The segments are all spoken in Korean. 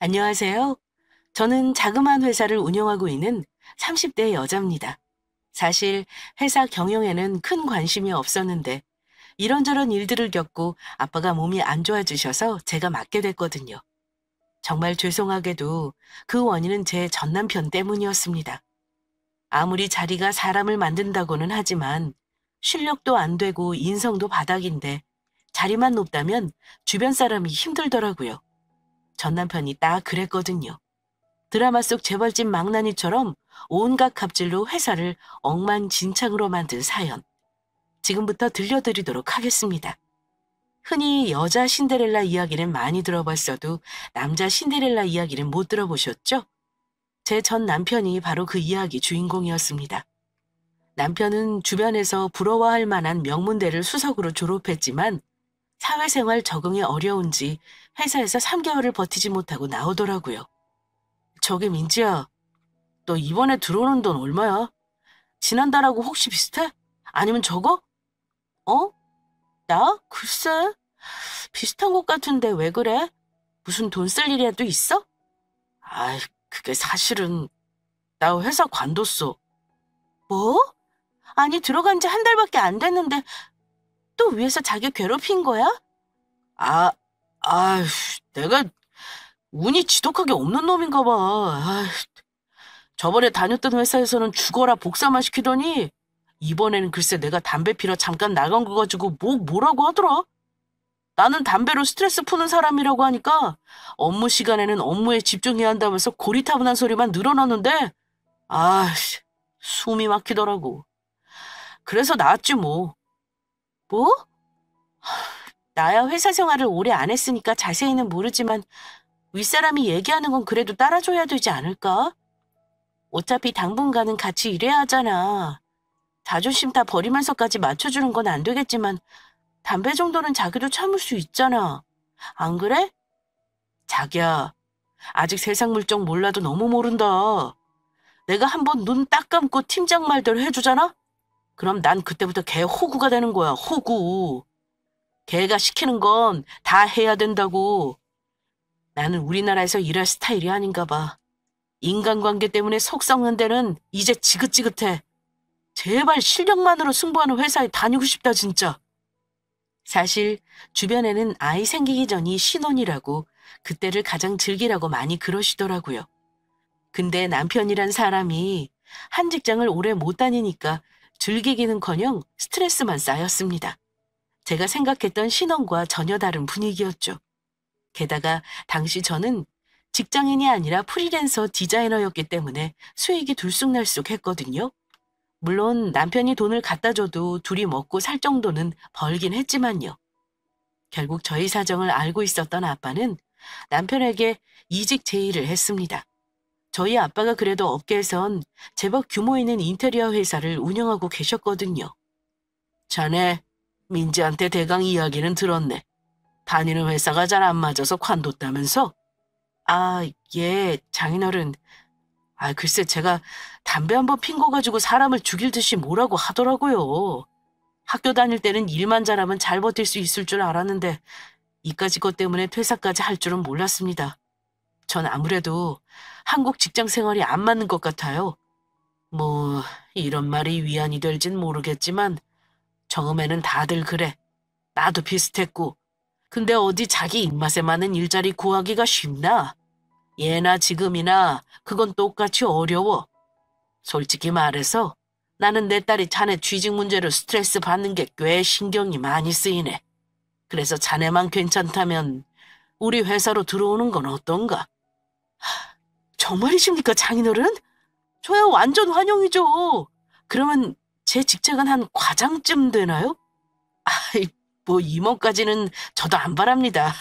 안녕하세요. 저는 자그마한 회사를 운영하고 있는 30대 여자입니다. 사실 회사 경영에는 큰 관심이 없었는데 이런저런 일들을 겪고 아빠가 몸이 안 좋아지셔서 제가 맡게 됐거든요. 정말 죄송하게도 그 원인은 제 전 남편 때문이었습니다. 아무리 자리가 사람을 만든다고는 하지만 실력도 안 되고 인성도 바닥인데 자리만 높다면 주변 사람이 힘들더라고요. 전 남편이 딱 그랬거든요. 드라마 속 재벌집 망나니처럼 온갖 갑질로 회사를 엉망진창으로 만든 사연. 지금부터 들려드리도록 하겠습니다. 흔히 여자 신데렐라 이야기는 많이 들어봤어도 남자 신데렐라 이야기는 못 들어보셨죠? 제 전 남편이 바로 그 이야기 주인공이었습니다. 남편은 주변에서 부러워할 만한 명문대를 수석으로 졸업했지만 사회생활 적응이 어려운지 회사에서 3개월을 버티지 못하고 나오더라고요. 저기 민지야, 너 이번에 들어오는 돈 얼마야? 지난달하고 혹시 비슷해? 아니면 적어? 어? 나? 글쎄. 비슷한 것 같은데 왜 그래? 무슨 돈 쓸 일이라도 있어? 아이, 그게 사실은 나 회사 관뒀어. 뭐? 아니 들어간 지 한 달밖에 안 됐는데 또 위에서 자기 괴롭힌 거야? 아, 아휴, 내가 운이 지독하게 없는 놈인가 봐. 아휴, 저번에 다녔던 회사에서는 죽어라 복사만 시키더니 이번에는 글쎄 내가 담배 피러 잠깐 나간 거 가지고 뭐라고 하더라. 나는 담배로 스트레스 푸는 사람이라고 하니까 업무 시간에는 업무에 집중해야 한다면서 고리타분한 소리만 늘어놨는데 숨이 막히더라고. 그래서 나왔지 뭐. 뭐? 나야 회사 생활을 오래 안 했으니까 자세히는 모르지만 윗사람이 얘기하는 건 그래도 따라줘야 되지 않을까? 어차피 당분간은 같이 일해야 하잖아. 자존심 다 버리면서까지 맞춰주는 건 안 되겠지만 담배 정도는 자기도 참을 수 있잖아. 안 그래? 자기야, 아직 세상 물정 몰라도 너무 모른다. 내가 한번 눈 딱 감고 팀장 말대로 해주잖아? 그럼 난 그때부터 걔 호구가 되는 거야, 호구. 걔가 시키는 건 다 해야 된다고. 나는 우리나라에서 일할 스타일이 아닌가 봐. 인간관계 때문에 속 썩는 데는 이제 지긋지긋해. 제발 실력만으로 승부하는 회사에 다니고 싶다, 진짜. 사실 주변에는 아이 생기기 전이 신혼이라고 그때를 가장 즐기라고 많이 그러시더라고요. 근데 남편이란 사람이 한 직장을 오래 못 다니니까 즐기기는커녕 스트레스만 쌓였습니다. 제가 생각했던 신혼과 전혀 다른 분위기였죠. 게다가 당시 저는 직장인이 아니라 프리랜서 디자이너였기 때문에 수익이 들쑥날쑥했거든요. 물론 남편이 돈을 갖다 줘도 둘이 먹고 살 정도는 벌긴 했지만요. 결국 저희 사정을 알고 있었던 아빠는 남편에게 이직 제의를 했습니다. 저희 아빠가 그래도 업계에선 제법 규모 있는 인테리어 회사를 운영하고 계셨거든요. 자네, 민지한테 대강 이야기는 들었네. 다니는 회사가 잘 안 맞아서 관뒀다면서? 예, 장인어른. 글쎄 제가 담배 한 번 핀 거 가지고 사람을 죽일 듯이 뭐라고 하더라고요. 학교 다닐 때는 일만 잘하면 잘 버틸 수 있을 줄 알았는데 이까지 것 때문에 퇴사까지 할 줄은 몰랐습니다. 전 아무래도 한국 직장 생활이 안 맞는 것 같아요. 뭐 이런 말이 위안이 될진 모르겠지만 처음에는 다들 그래. 나도 비슷했고. 근데 어디 자기 입맛에 맞는 일자리 구하기가 쉽나? 예나 지금이나 그건 똑같이 어려워. 솔직히 말해서 나는 내 딸이 자네 취직 문제로 스트레스 받는 게 꽤 신경이 많이 쓰이네. 그래서 자네만 괜찮다면 우리 회사로 들어오는 건 어떤가? 정말이십니까, 장인어른? 저야 완전 환영이죠. 그러면 제 직책은 한 과장쯤 되나요? 아이, 뭐 임원까지는 저도 안 바랍니다.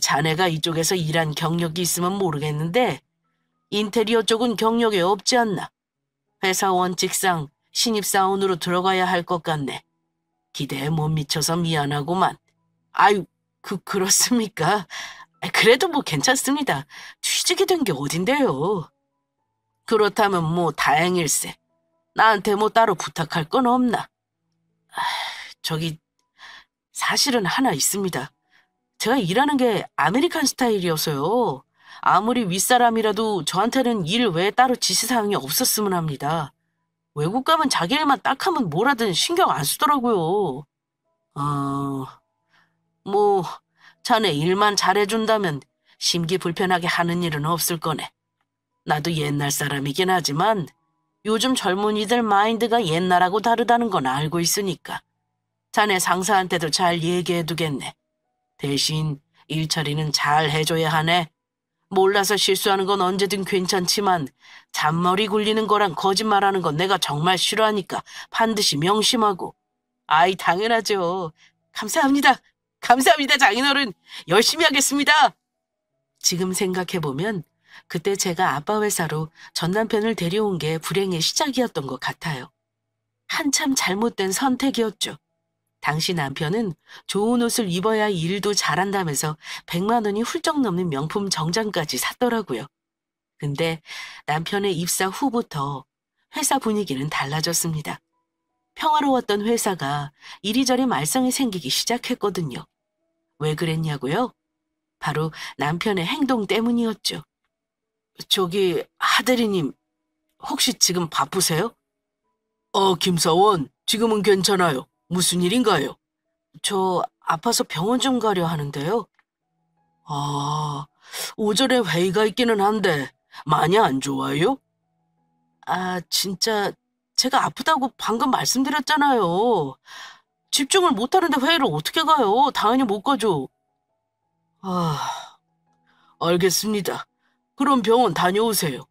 자네가 이쪽에서 일한 경력이 있으면 모르겠는데 인테리어 쪽은 경력이 없지 않나. 회사 원칙상 신입사원으로 들어가야 할 것 같네. 기대에 못 미쳐서 미안하구만. 아유, 그렇습니까? 그래도 뭐 괜찮습니다. 취직이 된 게 어딘데요. 그렇다면 뭐 다행일세. 나한테 뭐 따로 부탁할 건 없나? 저기 사실은 하나 있습니다. 제가 일하는 게 아메리칸 스타일이어서요. 아무리 윗사람이라도 저한테는 일 외에 따로 지시사항이 없었으면 합니다. 외국 가면 자기 일만 딱 하면 뭘 하든 신경 안 쓰더라고요. 어, 뭐, 자네 일만 잘해준다면 심기 불편하게 하는 일은 없을 거네. 나도 옛날 사람이긴 하지만 요즘 젊은이들 마인드가 옛날하고 다르다는 건 알고 있으니까 자네 상사한테도 잘 얘기해두겠네. 대신 일처리는 잘 해줘야 하네. 몰라서 실수하는 건 언제든 괜찮지만 잔머리 굴리는 거랑 거짓말하는 건 내가 정말 싫어하니까 반드시 명심하고. 아이, 당연하죠. 감사합니다. 감사합니다, 장인어른. 열심히 하겠습니다. 지금 생각해보면 그때 제가 아빠 회사로 전 남편을 데려온 게 불행의 시작이었던 것 같아요. 한참 잘못된 선택이었죠. 당시 남편은 좋은 옷을 입어야 일도 잘한다면서 100만 원이 훌쩍 넘는 명품 정장까지 샀더라고요. 근데 남편의 입사 후부터 회사 분위기는 달라졌습니다. 평화로웠던 회사가 이리저리 말썽이 생기기 시작했거든요. 왜 그랬냐고요? 바로 남편의 행동 때문이었죠. 저기 하대리님, 혹시 지금 바쁘세요? 김사원, 지금은 괜찮아요. 무슨 일인가요? 저 아파서 병원 좀 가려 하는데요. 아, 오전에 회의가 있기는 한데 많이 안 좋아요? 아, 진짜 제가 아프다고 방금 말씀드렸잖아요. 집중을 못하는데 회의를 어떻게 가요? 당연히 못 가죠. 아, 알겠습니다. 그럼 병원 다녀오세요.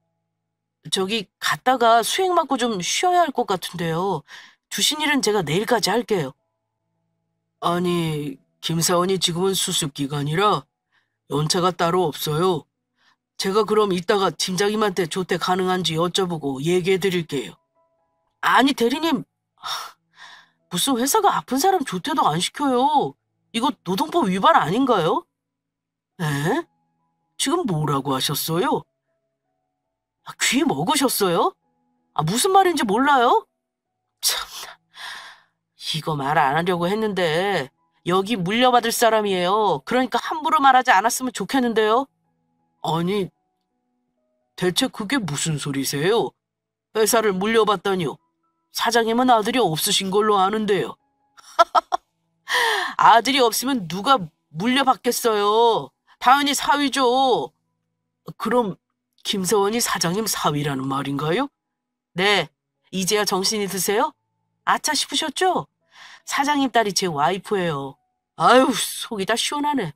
저기 갔다가 수액 맞고 좀 쉬어야 할 것 같은데요. 주신 일은 제가 내일까지 할게요. 아니, 김사원이 지금은 수습 기간이라 연차가 따로 없어요. 제가 그럼 이따가 팀장님한테 조퇴 가능한지 여쭤보고 얘기해 드릴게요. 아니, 대리님, 무슨 회사가 아픈 사람 조퇴도 안 시켜요. 이거 노동법 위반 아닌가요? 에? 지금 뭐라고 하셨어요? 귀 먹으셨어요? 무슨 말인지 몰라요? 참나, 이거 말 안 하려고 했는데 여기 물려받을 사람이에요. 그러니까 함부로 말하지 않았으면 좋겠는데요. 아니, 대체 그게 무슨 소리세요? 회사를 물려받다니요. 사장님은 아들이 없으신 걸로 아는데요. 아들이 없으면 누가 물려받겠어요. 당연히 사위죠. 그럼 김서원이 사장님 사위라는 말인가요? 네, 이제야 정신이 드세요? 아차 싶으셨죠? 사장님 딸이 제 와이프예요. 아유, 속이 다 시원하네.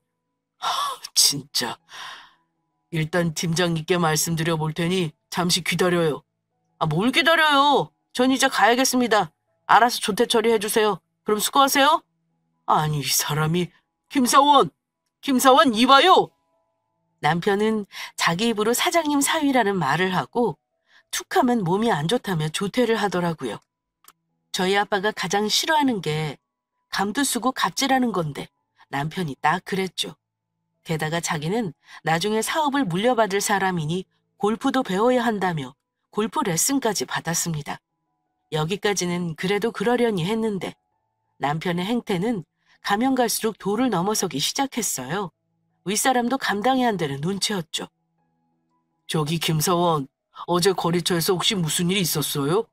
진짜. 일단 팀장님께 말씀드려 볼 테니 잠시 기다려요. 뭘 기다려요? 전 이제 가야겠습니다. 알아서 조퇴 처리해 주세요. 그럼 수고하세요. 아니, 이 사람이 김사원 이봐요. 남편은 자기 입으로 사장님 사위라는 말을 하고 툭하면 몸이 안 좋다며 조퇴를 하더라고요. 저희 아빠가 가장 싫어하는 게 감도 쓰고 갑질하는 건데 남편이 딱 그랬죠. 게다가 자기는 나중에 사업을 물려받을 사람이니 골프도 배워야 한다며 골프 레슨까지 받았습니다. 여기까지는 그래도 그러려니 했는데 남편의 행태는 가면 갈수록 도를 넘어서기 시작했어요. 윗사람도 감당이 안 되는 눈치였죠. 저기 김사원, 어제 거래처에서 혹시 무슨 일이 있었어요?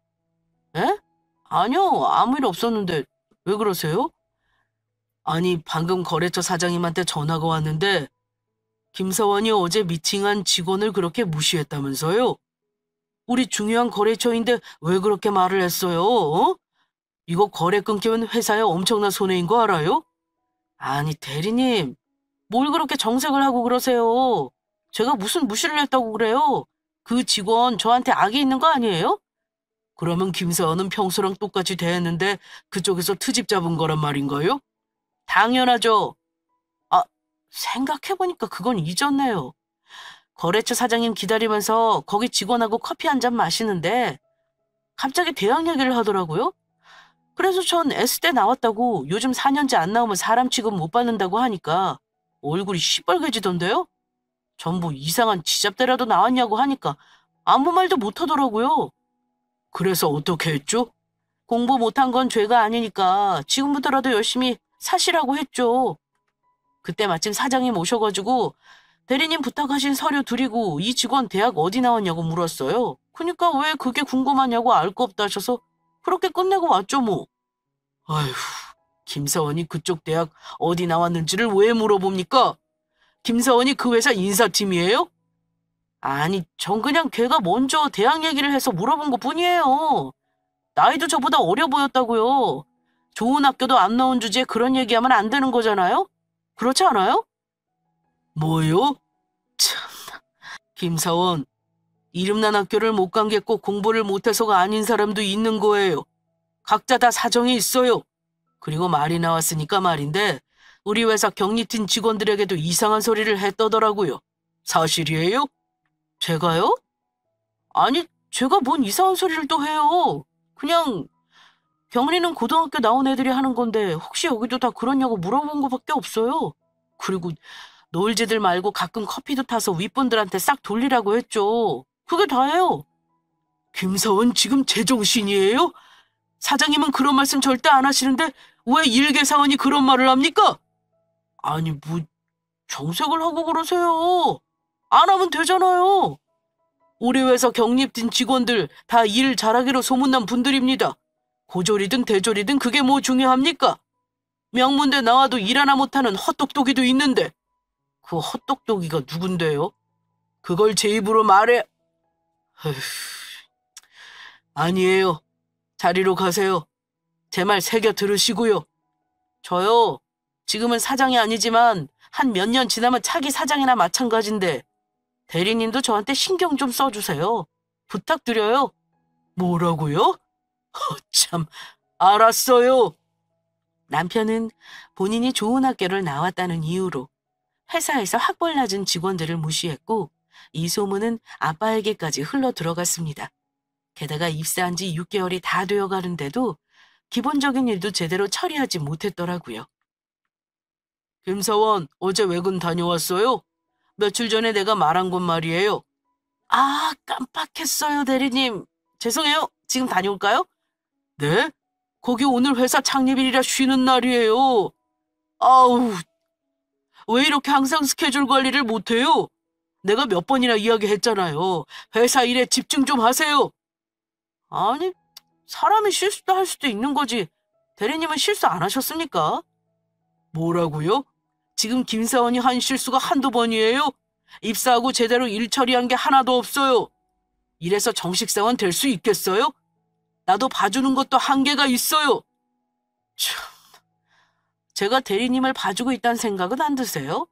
에? 아니요, 아무 일 없었는데 왜 그러세요? 아니, 방금 거래처 사장님한테 전화가 왔는데 김사원이 어제 미팅한 직원을 그렇게 무시했다면서요? 우리 중요한 거래처인데 왜 그렇게 말을 했어요? 어? 이거 거래 끊기면 회사에 엄청난 손해인 거 알아요? 아니, 대리님, 뭘 그렇게 정색을 하고 그러세요? 제가 무슨 무시를 했다고 그래요? 그 직원 저한테 악이 있는 거 아니에요? 그러면 김사원은 평소랑 똑같이 대했는데 그쪽에서 트집 잡은 거란 말인가요? 당연하죠. 생각해보니까 그건 잊었네요. 거래처 사장님 기다리면서 거기 직원하고 커피 한 잔 마시는데 갑자기 대학 얘기를 하더라고요. 그래서 전 S대 나왔다고 요즘 4년째 안 나오면 사람 취급 못 받는다고 하니까 얼굴이 시뻘개지던데요? 전 뭐 이상한 지잡대라도 나왔냐고 하니까 아무 말도 못 하더라고요. 그래서 어떻게 했죠? 공부 못한 건 죄가 아니니까 지금부터라도 열심히 사시라고 했죠. 그때 마침 사장님 오셔가지고 대리님 부탁하신 서류 드리고 이 직원 대학 어디 나왔냐고 물었어요. 그러니까 왜 그게 궁금하냐고 알 거 없다 하셔서 그렇게 끝내고 왔죠 뭐. 아휴, 김사원이 그쪽 대학 어디 나왔는지를 왜 물어봅니까? 김사원이 그 회사 인사팀이에요? 아니, 전 그냥 걔가 먼저 대학 얘기를 해서 물어본 것뿐이에요. 나이도 저보다 어려 보였다고요. 좋은 학교도 안 나온 주제에 그런 얘기하면 안 되는 거잖아요? 그렇지 않아요? 뭐요? 참, 김사원, 이름난 학교를 못 간 게 꼭 공부를 못해서가 아닌 사람도 있는 거예요. 각자 다 사정이 있어요. 그리고 말이 나왔으니까 말인데 우리 회사 경리팀 직원들에게도 이상한 소리를 했더더라고요. 사실이에요? 제가요? 아니, 제가 뭔 이상한 소리를 또 해요. 그냥 경리는 고등학교 나온 애들이 하는 건데 혹시 여기도 다 그러냐고 물어본 것밖에 없어요. 그리고 노을지들 말고 가끔 커피도 타서 윗분들한테 싹 돌리라고 했죠. 그게 다예요. 김사원 지금 제정신이에요? 사장님은 그런 말씀 절대 안 하시는데 왜 일개사원이 그런 말을 합니까? 아니, 뭐 정색을 하고 그러세요. 안 하면 되잖아요. 우리 회사 경립팀 직원들 다 일 잘하기로 소문난 분들입니다. 고졸이든 대졸이든 그게 뭐 중요합니까? 명문대 나와도 일 하나 못하는 헛똑똑이도 있는데 그 헛똑똑이가 누군데요? 그걸 제 입으로 말해. 에휴, 아니에요. 자리로 가세요. 제 말 새겨 들으시고요. 저요, 지금은 사장이 아니지만 한 몇 년 지나면 차기 사장이나 마찬가지인데 대리님도 저한테 신경 좀 써주세요. 부탁드려요. 뭐라고요? 참, 알았어요. 남편은 본인이 좋은 학교를 나왔다는 이유로 회사에서 학벌 낮은 직원들을 무시했고 이 소문은 아빠에게까지 흘러 들어갔습니다. 게다가 입사한 지 6개월이 다 되어 가는데도 기본적인 일도 제대로 처리하지 못했더라고요. 김사원, 어제 외근 다녀왔어요? 며칠 전에 내가 말한 건 말이에요. 아, 깜빡했어요, 대리님. 죄송해요. 지금 다녀올까요? 네? 거기 오늘 회사 창립일이라 쉬는 날이에요. 아우, 왜 이렇게 항상 스케줄 관리를 못해요? 내가 몇 번이나 이야기했잖아요. 회사 일에 집중 좀 하세요. 아니, 사람이 실수도 할 수도 있는 거지. 대리님은 실수 안 하셨습니까? 뭐라고요? 지금 김사원이 한 실수가 한두 번이에요? 입사하고 제대로 일 처리한 게 하나도 없어요. 이래서 정식 사원 될 수 있겠어요? 나도 봐주는 것도 한계가 있어요. 참, 제가 대리님을 봐주고 있다는 생각은 안 드세요?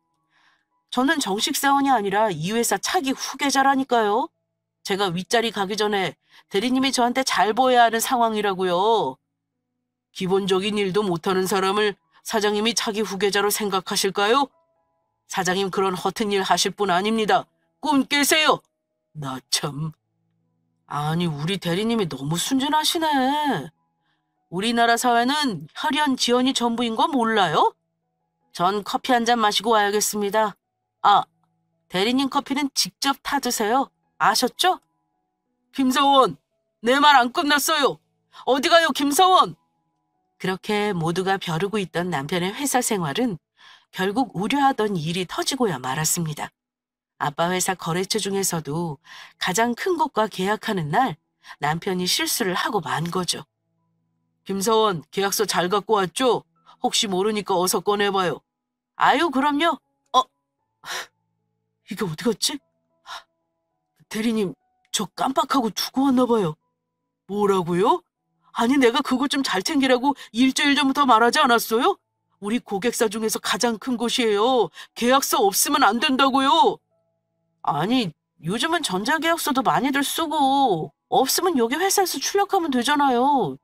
저는 정식 사원이 아니라 이 회사 차기 후계자라니까요. 제가 윗자리 가기 전에 대리님이 저한테 잘 보여야 하는 상황이라고요. 기본적인 일도 못하는 사람을 사장님이 차기 후계자로 생각하실까요? 사장님 그런 허튼 일 하실 분 아닙니다. 꿈 깨세요. 나 참. 아니, 우리 대리님이 너무 순진하시네. 우리나라 사회는 혈연 지연이 전부인 거 몰라요? 전 커피 한 잔 마시고 와야겠습니다. 아, 대리님 커피는 직접 타드세요. 아셨죠? 김사원, 내 말 안 끝났어요. 어디 가요, 김사원? 그렇게 모두가 벼르고 있던 남편의 회사 생활은 결국 우려하던 일이 터지고야 말았습니다. 아빠 회사 거래처 중에서도 가장 큰 곳과 계약하는 날 남편이 실수를 하고 만 거죠. 김사원, 계약서 잘 갖고 왔죠? 혹시 모르니까 어서 꺼내봐요. 아유, 그럼요. 이게 어디 갔지? 대리님, 저 깜빡하고 두고 왔나 봐요. 뭐라고요? 아니, 내가 그거 좀 잘 챙기라고 일주일 전부터 말하지 않았어요? 우리 고객사 중에서 가장 큰 곳이에요. 계약서 없으면 안 된다고요. 아니, 요즘은 전자계약서도 많이들 쓰고 없으면 여기 회사에서 출력하면 되잖아요.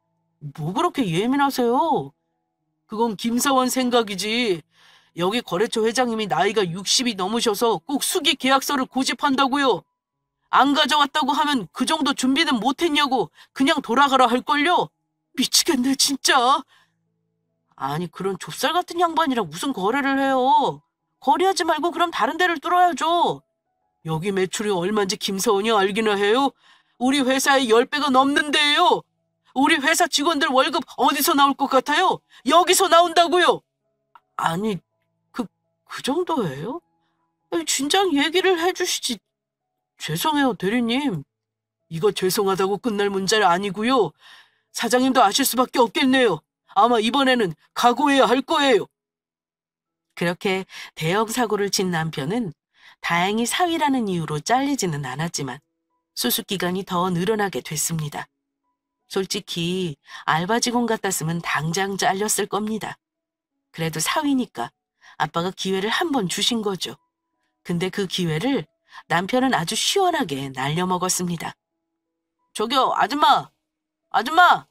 뭐 그렇게 예민하세요? 그건 김사원 생각이지. 여기 거래처 회장님이 나이가 60이 넘으셔서 꼭 수기 계약서를 고집한다고요. 안 가져왔다고 하면 그 정도 준비는 못했냐고 그냥 돌아가라 할걸요. 미치겠네 진짜. 아니, 그런 좁쌀 같은 양반이랑 무슨 거래를 해요. 거래하지 말고 그럼 다른 데를 뚫어야죠. 여기 매출이 얼마인지 김사원이 알기나 해요? 우리 회사의 10배가 넘는데요. 우리 회사 직원들 월급 어디서 나올 것 같아요? 여기서 나온다고요. 아니, 그 정도예요? 아니, 진작 얘기를 해주시지. 죄송해요, 대리님. 이거 죄송하다고 끝날 문제 아니고요. 사장님도 아실 수밖에 없겠네요. 아마 이번에는 각오해야 할 거예요. 그렇게 대형 사고를 친 남편은 다행히 사위라는 이유로 잘리지는 않았지만 수습 기간이 더 늘어나게 됐습니다. 솔직히 알바 직원 같았으면 당장 잘렸을 겁니다. 그래도 사위니까 아빠가 기회를 한 번 주신 거죠. 근데 그 기회를 남편은 아주 시원하게 날려먹었습니다. 저기요, 아줌마! 아줌마!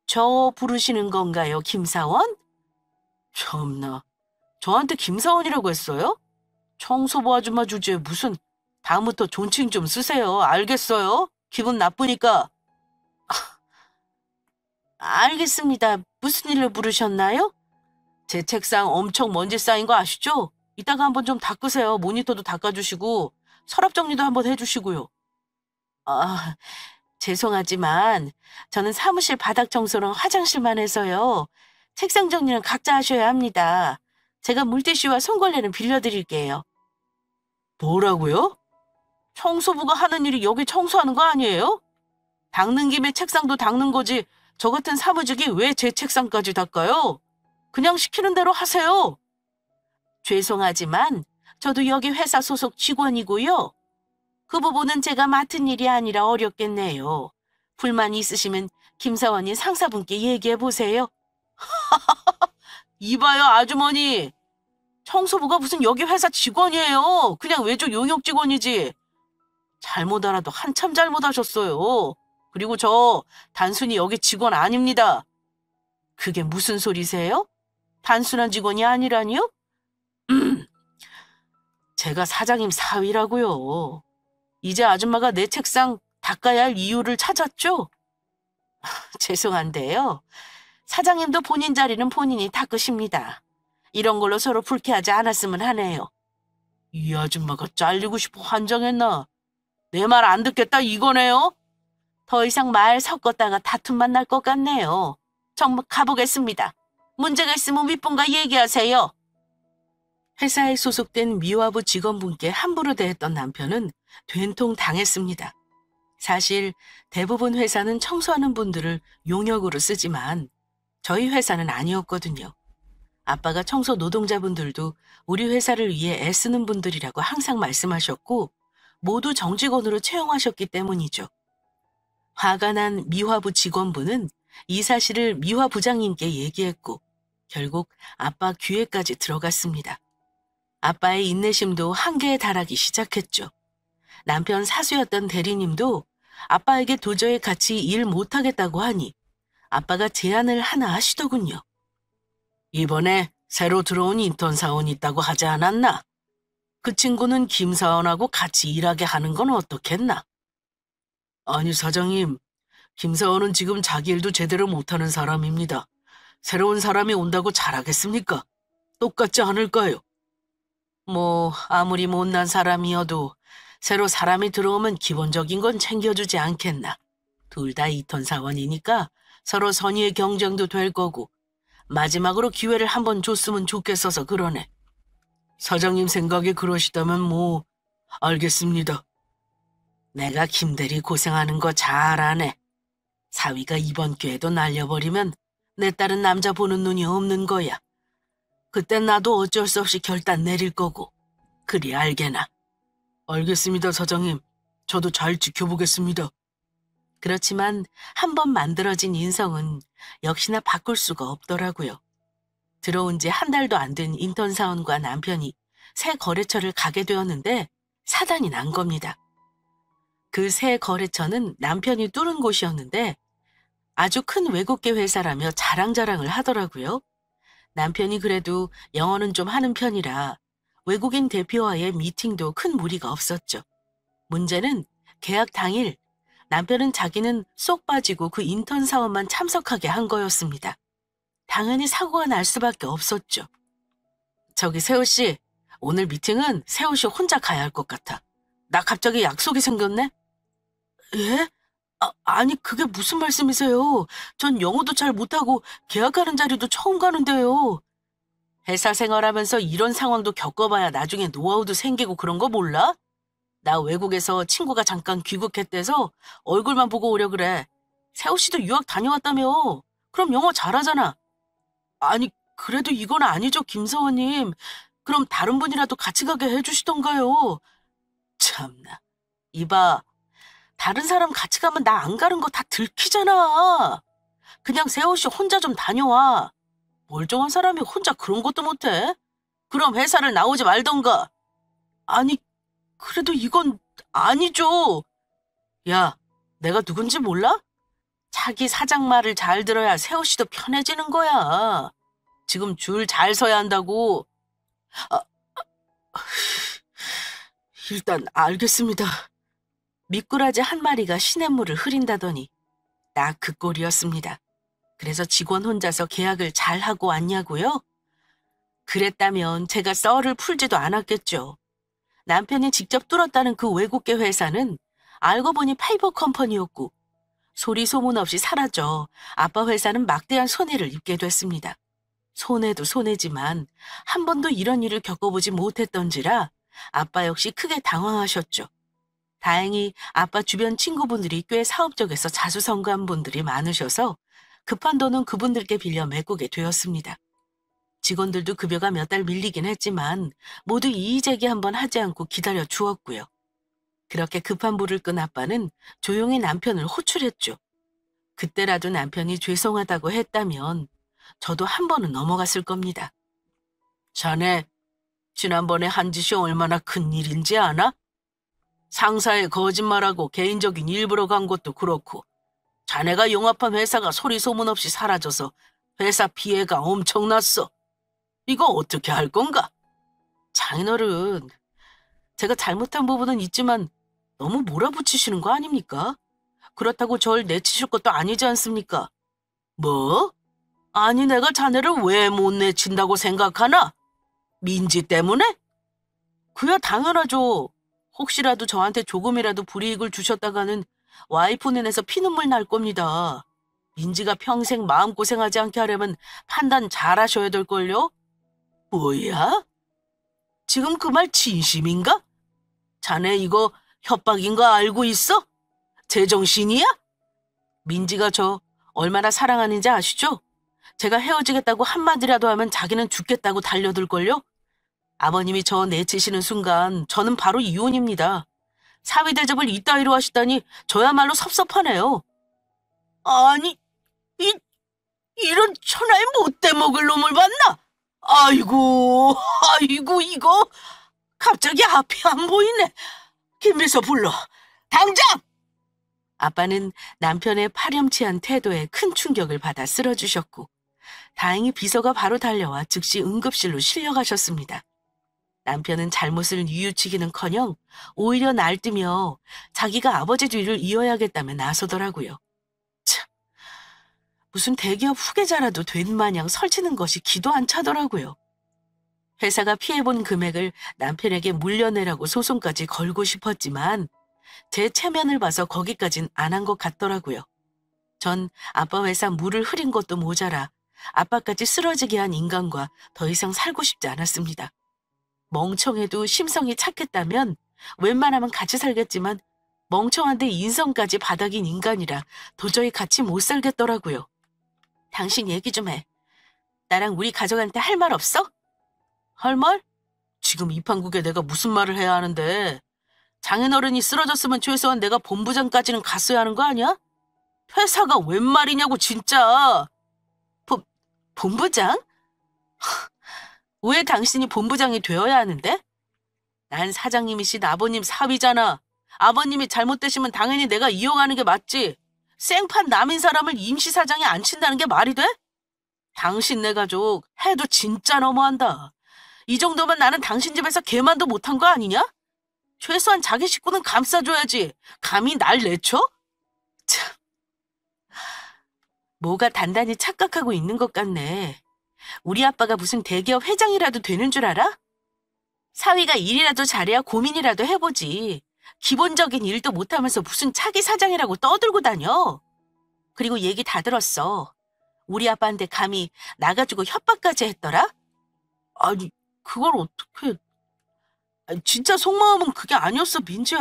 저 부르시는 건가요, 김사원? 참나, 저한테 김사원이라고 했어요? 청소부 아줌마 주제에 무슨, 다음부터 존칭 좀 쓰세요. 알겠어요? 기분 나쁘니까. 알겠습니다. 무슨 일로 부르셨나요? 제 책상 엄청 먼지 쌓인 거 아시죠? 이따가 한번 좀 닦으세요. 모니터도 닦아주시고 서랍 정리도 한번 해주시고요. 아, 죄송하지만 저는 사무실 바닥 청소랑 화장실만 해서요. 책상 정리는 각자 하셔야 합니다. 제가 물티슈와 손걸레는 빌려드릴게요. 뭐라고요? 청소부가 하는 일이 여기 청소하는 거 아니에요? 닦는 김에 책상도 닦는 거지. 저 같은 사무직이 왜 제 책상까지 닦아요? 그냥 시키는 대로 하세요. 죄송하지만 저도 여기 회사 소속 직원이고요. 그 부분은 제가 맡은 일이 아니라 어렵겠네요. 불만이 있으시면 김사원이 상사분께 얘기해 보세요. 이봐요, 아주머니. 청소부가 무슨 여기 회사 직원이에요. 그냥 외주 용역 직원이지. 잘못 알아도 한참 잘못하셨어요. 그리고 저 단순히 여기 직원 아닙니다. 그게 무슨 소리세요? 단순한 직원이 아니라니요? 제가 사장님 사위라고요. 이제 아줌마가 내 책상 닦아야 할 이유를 찾았죠? 죄송한데요. 사장님도 본인 자리는 본인이 닦으십니다. 이런 걸로 서로 불쾌하지 않았으면 하네요. 이 아줌마가 잘리고 싶어 환장했나? 내 말 안 듣겠다 이거네요? 더 이상 말 섞었다가 다툼만 날 것 같네요. 정말 가보겠습니다. 문제가 있으면 윗분과 얘기하세요. 회사에 소속된 미화부 직원분께 함부로 대했던 남편은 된통 당했습니다. 사실 대부분 회사는 청소하는 분들을 용역으로 쓰지만 저희 회사는 아니었거든요. 아빠가 청소 노동자분들도 우리 회사를 위해 애쓰는 분들이라고 항상 말씀하셨고 모두 정직원으로 채용하셨기 때문이죠. 화가 난 미화부 직원분은 이 사실을 미화 부장님께 얘기했고 결국 아빠 귀에까지 들어갔습니다. 아빠의 인내심도 한계에 달하기 시작했죠. 남편 사수였던 대리님도 아빠에게 도저히 같이 일 못하겠다고 하니 아빠가 제안을 하나 하시더군요. 이번에 새로 들어온 인턴 사원이 있다고 하지 않았나? 그 친구는 김 사원하고 같이 일하게 하는 건 어떻겠나? 아니 사장님, 김 사원은 지금 자기 일도 제대로 못하는 사람입니다. 새로운 사람이 온다고 잘하겠습니까? 똑같지 않을까요? 뭐 아무리 못난 사람이어도 새로 사람이 들어오면 기본적인 건 챙겨주지 않겠나. 둘 다 2톤 사원이니까 서로 선의의 경쟁도 될 거고 마지막으로 기회를 한번 줬으면 좋겠어서 그러네. 사장님 생각에 그러시다면 뭐 알겠습니다. 내가 김대리 고생하는 거 잘 아네. 사위가 이번 기회도 날려버리면 내 딸은 남자 보는 눈이 없는 거야. 그땐 나도 어쩔 수 없이 결단 내릴 거고. 그리 알게나. 알겠습니다, 사장님. 저도 잘 지켜보겠습니다. 그렇지만 한 번 만들어진 인성은 역시나 바꿀 수가 없더라고요. 들어온 지 한 달도 안 된 인턴 사원과 남편이 새 거래처를 가게 되었는데 사단이 난 겁니다. 그 새 거래처는 남편이 뚫은 곳이었는데 아주 큰 외국계 회사라며 자랑자랑을 하더라고요. 남편이 그래도 영어는 좀 하는 편이라 외국인 대표와의 미팅도 큰 무리가 없었죠. 문제는 계약 당일 남편은 자기는 쏙 빠지고 그 인턴 사원만 참석하게 한 거였습니다. 당연히 사고가 날 수밖에 없었죠. 저기 세호 씨, 오늘 미팅은 세호 씨 혼자 가야 할 것 같아. 나 갑자기 약속이 생겼네? 예? 아니 그게 무슨 말씀이세요? 전 영어도 잘 못하고 계약하는 자리도 처음 가는데요. 회사 생활하면서 이런 상황도 겪어봐야 나중에 노하우도 생기고 그런 거 몰라? 나 외국에서 친구가 잠깐 귀국했대서 얼굴만 보고 오려 그래. 세호 씨도 유학 다녀왔다며. 그럼 영어 잘하잖아. 아니, 그래도 이건 아니죠, 김서원님. 그럼 다른 분이라도 같이 가게 해주시던가요. 참나. 이봐, 다른 사람 같이 가면 나 안 가는 거 다 들키잖아. 그냥 세호 씨 혼자 좀 다녀와. 멀쩡한 사람이 혼자 그런 것도 못해? 그럼 회사를 나오지 말던가. 아니, 그래도 이건 아니죠. 야, 내가 누군지 몰라? 자기 사장 말을 잘 들어야 세호 씨도 편해지는 거야. 지금 줄 잘 서야 한다고. 아, 일단 알겠습니다. 미꾸라지 한 마리가 시냇물을 흐린다더니 딱 그 꼴이었습니다. 그래서 직원 혼자서 계약을 잘하고 왔냐고요? 그랬다면 제가 썰을 풀지도 않았겠죠. 남편이 직접 뚫었다는 그 외국계 회사는 알고 보니 파이버 컴퍼니였고 소리 소문 없이 사라져 아빠 회사는 막대한 손해를 입게 됐습니다. 손해도 손해지만 한 번도 이런 일을 겪어보지 못했던지라 아빠 역시 크게 당황하셨죠. 다행히 아빠 주변 친구분들이 꽤 사업적에서 자수성가한 분들이 많으셔서 급한 돈은 그분들께 빌려 메꾸게 되었습니다. 직원들도 급여가 몇 달 밀리긴 했지만 모두 이의제기 한번 하지 않고 기다려 주었고요. 그렇게 급한 불을 끈 아빠는 조용히 남편을 호출했죠. 그때라도 남편이 죄송하다고 했다면 저도 한 번은 넘어갔을 겁니다. 자네, 지난번에 한 짓이 얼마나 큰 일인지 아나? 상사의 거짓말하고 개인적인 일부러 간 것도 그렇고 자네가 영업한 회사가 소리 소문 없이 사라져서 회사 피해가 엄청났어. 이거 어떻게 할 건가? 장인어른, 제가 잘못한 부분은 있지만 너무 몰아붙이시는 거 아닙니까? 그렇다고 절 내치실 것도 아니지 않습니까? 뭐? 아니 내가 자네를 왜 못 내친다고 생각하나? 민지 때문에? 그야 당연하죠. 혹시라도 저한테 조금이라도 불이익을 주셨다가는 와이프 눈에서 피눈물 날 겁니다. 민지가 평생 마음고생하지 않게 하려면 판단 잘하셔야 될걸요? 뭐야? 지금 그 말 진심인가? 자네 이거 협박인 거 알고 있어? 제정신이야? 민지가 저 얼마나 사랑하는지 아시죠? 제가 헤어지겠다고 한마디라도 하면 자기는 죽겠다고 달려들걸요? 아버님이 저 내치시는 순간 저는 바로 이혼입니다. 사위 대접을 이따위로 하시다니 저야말로 섭섭하네요. 아니, 이런 천하의 못돼 먹을 놈을 봤나? 아이고, 이거 갑자기 앞이 안 보이네. 김비서 불러. 당장! 아빠는 남편의 파렴치한 태도에 큰 충격을 받아 쓰러지셨고 다행히 비서가 바로 달려와 즉시 응급실로 실려가셨습니다. 남편은 잘못을 뉘우치기는커녕 오히려 날뛰며 자기가 아버지 뒤를 이어야겠다며 나서더라고요. 참, 무슨 대기업 후계자라도 된 마냥 설치는 것이 기도 안 차더라고요. 회사가 피해본 금액을 남편에게 물려내라고 소송까지 걸고 싶었지만 제 체면을 봐서 거기까진 안 한 것 같더라고요. 전 아빠 회사 물을 흐린 것도 모자라 아빠까지 쓰러지게 한 인간과 더 이상 살고 싶지 않았습니다. 멍청해도 심성이 착했다면 웬만하면 같이 살겠지만 멍청한데 인성까지 바닥인 인간이라 도저히 같이 못 살겠더라고요. 당신 얘기 좀 해. 나랑 우리 가족한테 할 말 없어? 할 말? 지금 이 판국에 내가 무슨 말을 해야 하는데. 장인어른이 쓰러졌으면 최소한 내가 본부장까지는 갔어야 하는 거 아니야? 회사가 웬 말이냐고 진짜. 본부장? 왜 당신이 본부장이 되어야 하는데? 난 사장님이신 아버님 사위잖아. 아버님이 잘못되시면 당연히 내가 이어가는 게 맞지. 생판 남인 사람을 임시사장에 앉힌다는 게 말이 돼? 당신네 가족 해도 진짜 너무한다. 이 정도면 나는 당신 집에서 개만도 못한 거 아니냐? 최소한 자기 식구는 감싸줘야지. 감히 날 내쳐? 참, 뭐가 단단히 착각하고 있는 것 같네. 우리 아빠가 무슨 대기업 회장이라도 되는 줄 알아? 사위가 일이라도 잘해야 고민이라도 해보지. 기본적인 일도 못하면서 무슨 차기 사장이라고 떠들고 다녀. 그리고 얘기 다 들었어. 우리 아빠한테 감히 나가지고 협박까지 했더라? 아니, 그걸 어떻게... 아니, 진짜 속마음은 그게 아니었어, 민지야.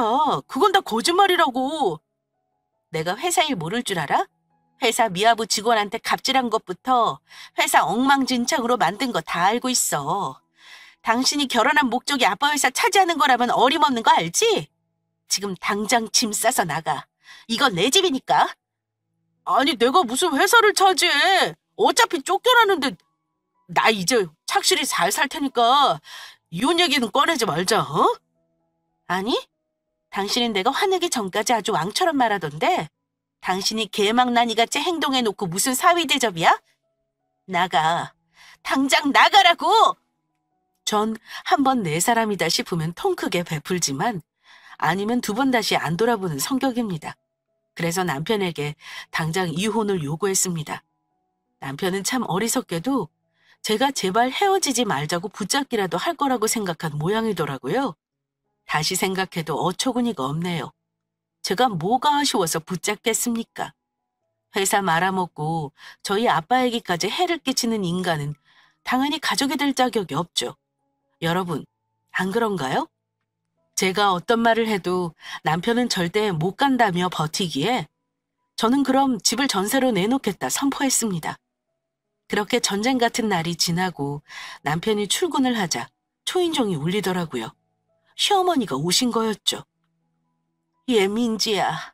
그건 다 거짓말이라고. 내가 회사 일 모를 줄 알아? 회사 미화부 직원한테 갑질한 것부터 회사 엉망진창으로 만든 거 다 알고 있어. 당신이 결혼한 목적이 아빠 회사 차지하는 거라면 어림없는 거 알지? 지금 당장 짐 싸서 나가. 이건 내 집이니까. 아니, 내가 무슨 회사를 차지해. 어차피 쫓겨나는데 나 이제 착실히 잘 살 테니까 이혼 얘기는 꺼내지 말자, 어? 아니, 당신은 내가 화내기 전까지 아주 왕처럼 말하던데 당신이 개망나니같이 행동해놓고 무슨 사위 대접이야? 나가. 당장 나가라고! 전 한 번 내 사람이다 싶으면 통 크게 베풀지만 아니면 두 번 다시 안 돌아보는 성격입니다. 그래서 남편에게 당장 이혼을 요구했습니다. 남편은 참 어리석게도 제가 제발 헤어지지 말자고 붙잡기라도 할 거라고 생각한 모양이더라고요. 다시 생각해도 어처구니가 없네요. 제가 뭐가 아쉬워서 붙잡겠습니까? 회사 말아먹고 저희 아빠에게까지 해를 끼치는 인간은 당연히 가족이 될 자격이 없죠. 여러분, 안 그런가요? 제가 어떤 말을 해도 남편은 절대 못 간다며 버티기에 저는 그럼 집을 전세로 내놓겠다 선포했습니다. 그렇게 전쟁 같은 날이 지나고 남편이 출근을 하자 초인종이 울리더라고요. 시어머니가 오신 거였죠. 예, 민지야.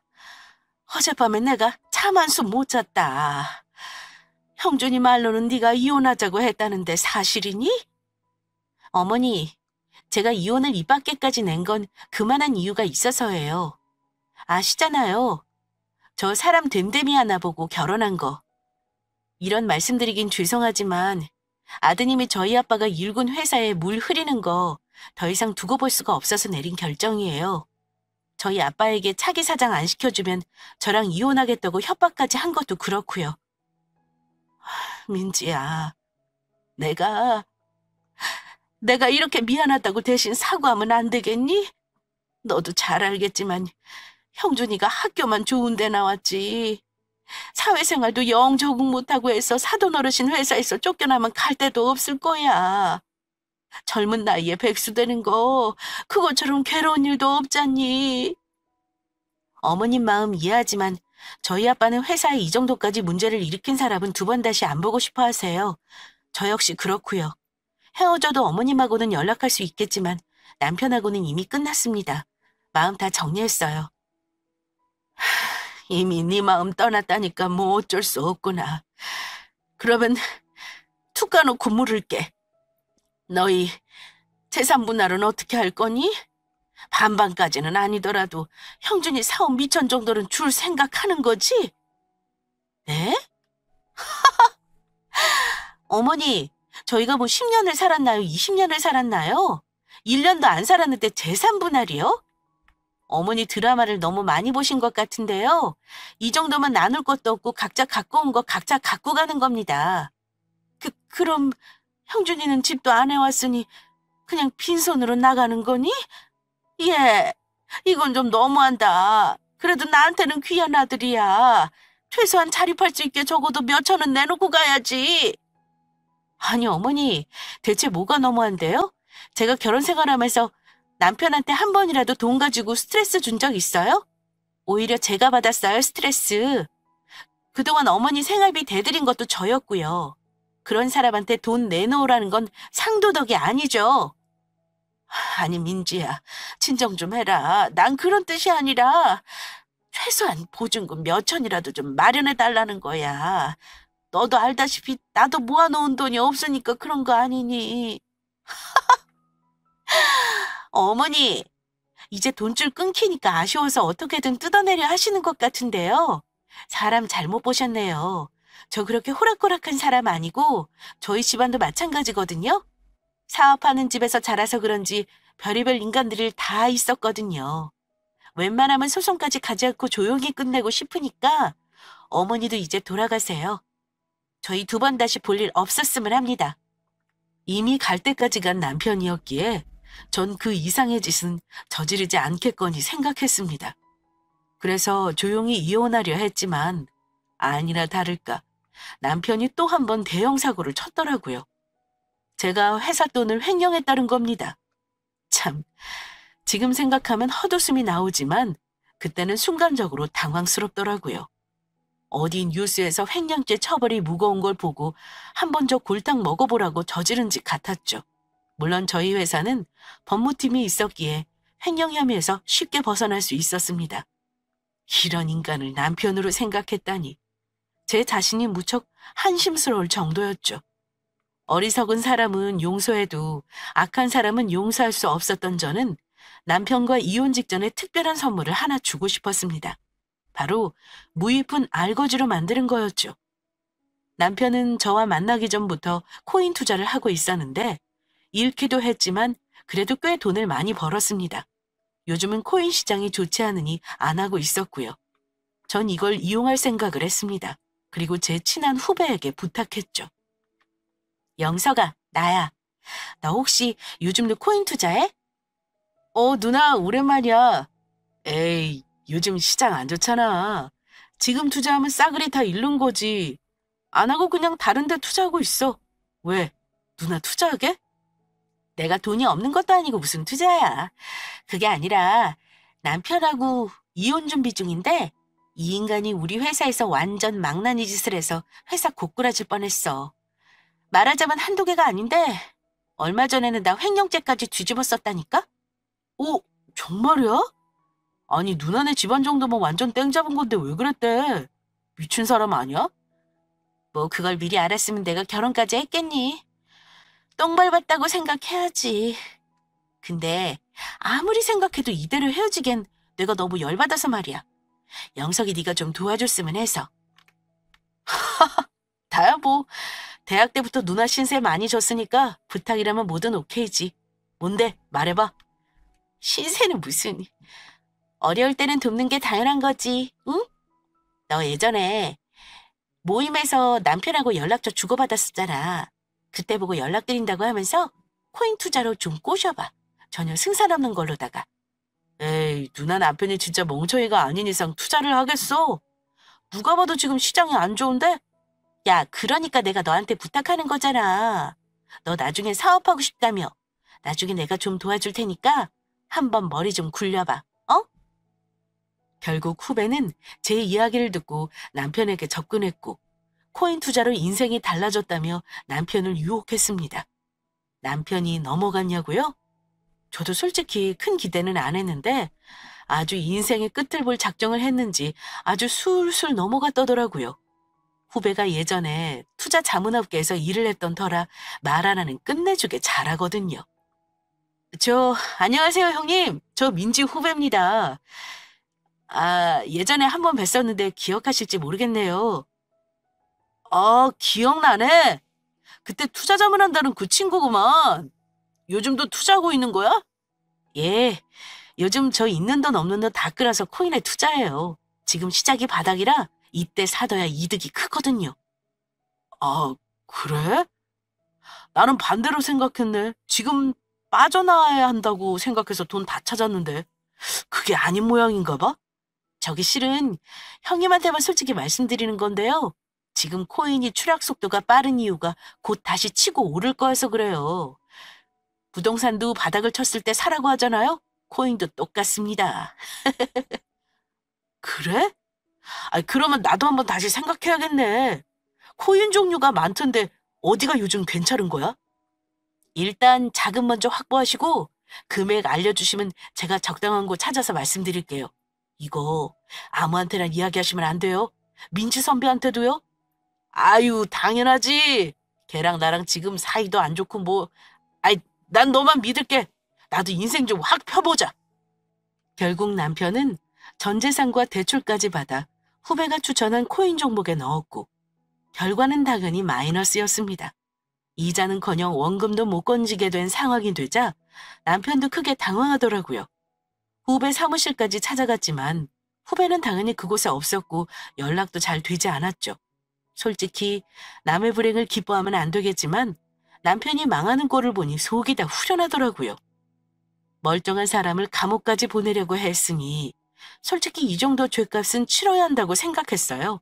어젯밤에 내가 잠 한숨 못 잤다. 형준이 말로는 네가 이혼하자고 했다는데 사실이니? 어머니, 제가 이혼을 입 밖에까지 낸 건 그만한 이유가 있어서예요. 아시잖아요. 저 사람 됨됨이 하나 보고 결혼한 거. 이런 말씀드리긴 죄송하지만 아드님이 저희 아빠가 일군 회사에 물 흐리는 거 더 이상 두고 볼 수가 없어서 내린 결정이에요. 저희 아빠에게 차기 사장 안 시켜주면 저랑 이혼하겠다고 협박까지 한 것도 그렇고요. 민지야, 내가 이렇게 미안하다고 대신 사과하면 안 되겠니? 너도 잘 알겠지만 형준이가 학교만 좋은 데 나왔지. 사회생활도 영 적응 못하고 해서 사돈어르신 회사에서 쫓겨나면 갈 데도 없을 거야. 젊은 나이에 백수 되는 거 그것처럼 괴로운 일도 없잖니. 어머님 마음 이해하지만 저희 아빠는 회사에 이 정도까지 문제를 일으킨 사람은 두 번 다시 안 보고 싶어 하세요. 저 역시 그렇고요. 헤어져도 어머님하고는 연락할 수 있겠지만 남편하고는 이미 끝났습니다. 마음 다 정리했어요. 이미 네 마음 떠났다니까 뭐 어쩔 수 없구나. 그러면 툭 까놓고 물을게. 너희 재산 분할은 어떻게 할 거니? 반반까지는 아니더라도 형준이 사업 미천 정도는 줄 생각하는 거지? 네? 어머니, 저희가 뭐 10년을 살았나요? 20년을 살았나요? 1년도 안 살았는데 재산 분할이요? 어머니 드라마를 너무 많이 보신 것 같은데요. 이 정도면 나눌 것도 없고 각자 갖고 온 거 각자 갖고 가는 겁니다. 그럼 형준이는 집도 안 해왔으니 그냥 빈손으로 나가는 거니? 예, 이건 좀 너무한다. 그래도 나한테는 귀한 아들이야. 최소한 자립할 수 있게 적어도 몇 천은 내놓고 가야지. 아니, 어머니, 대체 뭐가 너무한데요? 제가 결혼 생활하면서 남편한테 한 번이라도 돈 가지고 스트레스 준 적 있어요? 오히려 제가 받았어요, 스트레스. 그동안 어머니 생활비 대드린 것도 저였고요. 그런 사람한테 돈 내놓으라는 건 상도덕이 아니죠. 아니, 민지야, 진정 좀 해라. 난 그런 뜻이 아니라 최소한 보증금 몇 천이라도 좀 마련해달라는 거야. 너도 알다시피 나도 모아놓은 돈이 없으니까 그런 거 아니니. 어머니, 이제 돈줄 끊기니까 아쉬워서 어떻게든 뜯어내려 하시는 것 같은데요. 사람 잘못 보셨네요. 저 그렇게 호락호락한 사람 아니고 저희 집안도 마찬가지거든요. 사업하는 집에서 자라서 그런지 별의별 인간들이 다 있었거든요. 웬만하면 소송까지 가지 않고 조용히 끝내고 싶으니까 어머니도 이제 돌아가세요. 저희 두 번 다시 볼 일 없었으면 합니다. 이미 갈 때까지 간 남편이었기에 전 그 이상의 짓은 저지르지 않겠거니 생각했습니다. 그래서 조용히 이혼하려 했지만 아니나 다를까 남편이 또 한 번 대형 사고를 쳤더라고요. 제가 회사 돈을 횡령했다는 겁니다. 참, 지금 생각하면 헛웃음이 나오지만 그때는 순간적으로 당황스럽더라고요. 어디 뉴스에서 횡령죄 처벌이 무거운 걸 보고 한 번 저 골탕 먹어보라고 저지른 짓 같았죠. 물론 저희 회사는 법무팀이 있었기에 횡령 혐의에서 쉽게 벗어날 수 있었습니다. 이런 인간을 남편으로 생각했다니 제 자신이 무척 한심스러울 정도였죠. 어리석은 사람은 용서해도 악한 사람은 용서할 수 없었던 저는 남편과 이혼 직전에 특별한 선물을 하나 주고 싶었습니다. 바로 무입은 알거지로 만드는 거였죠. 남편은 저와 만나기 전부터 코인 투자를 하고 있었는데 잃기도 했지만 그래도 꽤 돈을 많이 벌었습니다. 요즘은 코인 시장이 좋지 않으니 안 하고 있었고요. 전 이걸 이용할 생각을 했습니다. 그리고 제 친한 후배에게 부탁했죠. 영석아, 나야. 너 혹시 요즘도 코인 투자해? 누나, 오랜만이야. 에이, 요즘 시장 안 좋잖아. 지금 투자하면 싸그리 다 잃는 거지. 안 하고 그냥 다른 데 투자하고 있어. 왜? 누나 투자하게? 내가 돈이 없는 것도 아니고 무슨 투자야. 그게 아니라 남편하고 이혼 준비 중인데 이 인간이 우리 회사에서 완전 망나니 짓을 해서 회사 고꾸라질 뻔했어. 말하자면 한두 개가 아닌데 얼마 전에는 나 횡령죄까지 뒤집어 썼다니까? 오, 정말이야? 아니 누나네 집안 정도면 완전 땡 잡은 건데 왜 그랬대? 미친 사람 아니야? 뭐 그걸 미리 알았으면 내가 결혼까지 했겠니? 똥 밟았다고 생각해야지. 근데 아무리 생각해도 이대로 헤어지기엔 내가 너무 열받아서 말이야. 영석이 네가 좀 도와줬으면 해서. 다야 뭐 대학 때부터 누나 신세 많이 줬으니까 부탁이라면 뭐든 오케이지. 뭔데? 말해봐. 신세는 무슨. 어려울 때는 돕는 게 당연한 거지. 응? 너 예전에 모임에서 남편하고 연락처 주고받았었잖아. 그때 보고 연락드린다고 하면서 코인 투자로 좀 꼬셔봐. 전혀 승산 없는 걸로다가. 에이, 누나 남편이 진짜 멍청이가 아닌 이상 투자를 하겠어? 누가 봐도 지금 시장이 안 좋은데? 야, 그러니까 내가 너한테 부탁하는 거잖아. 너 나중에 사업하고 싶다며. 나중에 내가 좀 도와줄 테니까 한번 머리 좀 굴려봐. 어? 결국 후배는 제 이야기를 듣고 남편에게 접근했고 코인 투자로 인생이 달라졌다며 남편을 유혹했습니다. 남편이 넘어갔냐고요? 저도 솔직히 큰 기대는 안 했는데 아주 인생의 끝을 볼 작정을 했는지 아주 술술 넘어갔더라고요. 후배가 예전에 투자 자문업계에서 일을 했던 터라 말 하나는 끝내주게 잘하거든요. 안녕하세요 형님. 저 민지 후배입니다. 아, 예전에 한번 뵀었는데 기억하실지 모르겠네요. 기억나네. 그때 투자 자문한다는 그 친구구만. 요즘도 투자하고 있는 거야? 예, 요즘 저 있는 돈 없는 돈 다 끌어서 코인에 투자해요. 지금 시작이 바닥이라 이때 사둬야 이득이 크거든요. 아, 그래? 나는 반대로 생각했네. 지금 빠져나와야 한다고 생각해서 돈 다 찾았는데 그게 아닌 모양인가 봐? 저기 실은 형님한테만 솔직히 말씀드리는 건데요. 지금 코인이 추락 속도가 빠른 이유가 곧 다시 치고 오를 거여서 그래요. 부동산도 바닥을 쳤을 때 사라고 하잖아요. 코인도 똑같습니다. 그래? 그러면 나도 한번 다시 생각해야겠네. 코인 종류가 많던데 어디가 요즘 괜찮은 거야? 일단 자금 먼저 확보하시고 금액 알려주시면 제가 적당한 곳 찾아서 말씀드릴게요. 이거 아무한테나 이야기하시면 안 돼요. 민지 선배한테도요? 아유, 당연하지. 걔랑 나랑 지금 사이도 안 좋고 뭐. 난 너만 믿을게. 나도 인생 좀 확 펴보자. 결국 남편은 전 재산과 대출까지 받아 후배가 추천한 코인 종목에 넣었고 결과는 당연히 마이너스였습니다. 이자는커녕 원금도 못 건지게 된 상황이 되자 남편도 크게 당황하더라고요. 후배 사무실까지 찾아갔지만 후배는 당연히 그곳에 없었고 연락도 잘 되지 않았죠. 솔직히 남의 불행을 기뻐하면 안 되겠지만 남편이 망하는 꼴을 보니 속이 다 후련하더라고요. 멀쩡한 사람을 감옥까지 보내려고 했으니 솔직히 이 정도 죗값은 치러야 한다고 생각했어요.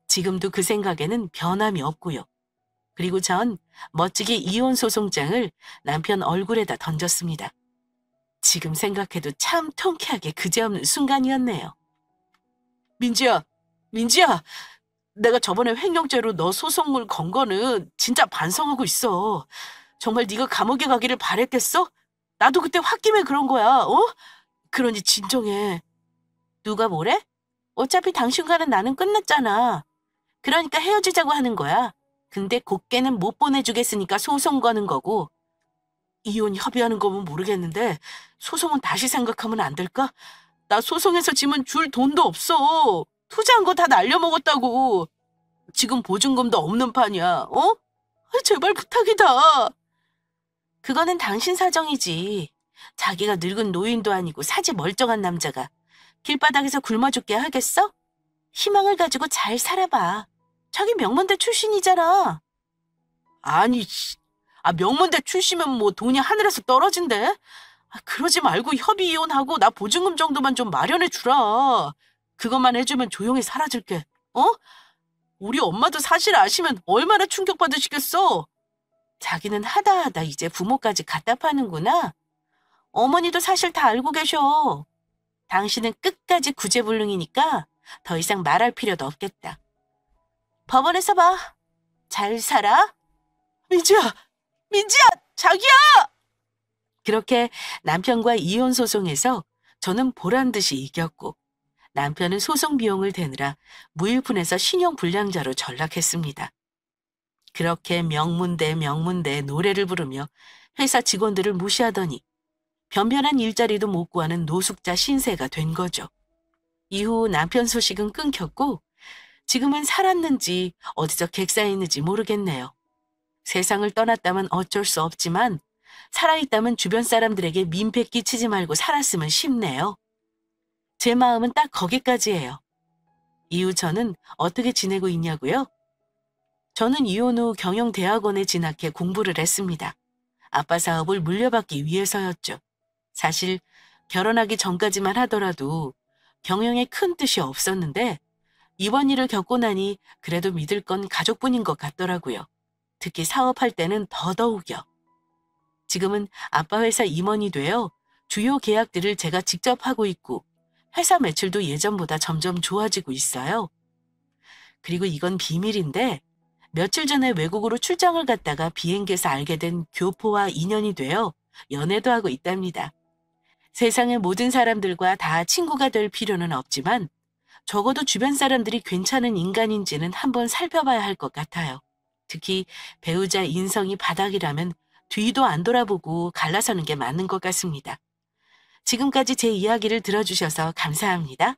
지금도 그 생각에는 변함이 없고요. 그리고 전 멋지게 이혼 소송장을 남편 얼굴에다 던졌습니다. 지금 생각해도 참 통쾌하게 그지없는 순간이었네요. 민지야, 민지야, 내가 저번에 횡령죄로 너 소송을 건 거는 진짜 반성하고 있어. 정말 네가 감옥에 가기를 바랬겠어? 나도 그때 홧김에 그런 거야, 어? 그러니 진정해. 누가 뭐래? 어차피 당신과는 나는 끝났잖아. 그러니까 헤어지자고 하는 거야. 근데 곱게는 못 보내주겠으니까 소송 거는 거고. 이혼 협의하는 거면 모르겠는데 소송은 다시 생각하면 안 될까? 나 소송에서 지면 줄 돈도 없어. 투자한 거 다 날려먹었다고. 지금 보증금도 없는 판이야. 어? 제발 부탁이다. 그거는 당신 사정이지. 자기가 늙은 노인도 아니고 사지 멀쩡한 남자가 길바닥에서 굶어 죽게 하겠어? 희망을 가지고 잘 살아봐. 자기 명문대 출신이잖아. 아니, 명문대 출신이면 뭐 돈이 하늘에서 떨어진대? 그러지 말고 협의 이혼하고 나 보증금 정도만 좀 마련해 주라. 그것만 해주면 조용히 사라질게. 어? 우리 엄마도 사실 아시면 얼마나 충격받으시겠어? 자기는 하다 이제 부모까지 갖다 파는구나. 어머니도 사실 다 알고 계셔. 당신은 끝까지 구제불능이니까 더 이상 말할 필요도 없겠다. 법원에서 봐. 잘 살아? 민지야! 민지야! 자기야! 그렇게 남편과 이혼 소송에서 저는 보란 듯이 이겼고 남편은 소송 비용을 대느라 무일푼에서 신용불량자로 전락했습니다. 그렇게 명문대 노래를 부르며 회사 직원들을 무시하더니 변변한 일자리도 못 구하는 노숙자 신세가 된 거죠. 이후 남편 소식은 끊겼고 지금은 살았는지 어디서 객사했는지 모르겠네요. 세상을 떠났다면 어쩔 수 없지만 살아있다면 주변 사람들에게 민폐 끼치지 말고 살았으면 싶네요. 제 마음은 딱 거기까지예요. 이후 저는 어떻게 지내고 있냐고요? 저는 이혼 후 경영대학원에 진학해 공부를 했습니다. 아빠 사업을 물려받기 위해서였죠. 사실 결혼하기 전까지만 하더라도 경영에 큰 뜻이 없었는데 이번 일을 겪고 나니 그래도 믿을 건 가족뿐인 것 같더라고요. 특히 사업할 때는 더더욱요. 지금은 아빠 회사 임원이 되어 주요 계약들을 제가 직접 하고 있고 회사 매출도 예전보다 점점 좋아지고 있어요. 그리고 이건 비밀인데 며칠 전에 외국으로 출장을 갔다가 비행기에서 알게 된 교포와 인연이 되어 연애도 하고 있답니다. 세상의 모든 사람들과 다 친구가 될 필요는 없지만 적어도 주변 사람들이 괜찮은 인간인지는 한번 살펴봐야 할 것 같아요. 특히 배우자 인성이 바닥이라면 뒤도 안 돌아보고 갈라서는 게 맞는 것 같습니다. 지금까지 제 이야기를 들어주셔서 감사합니다.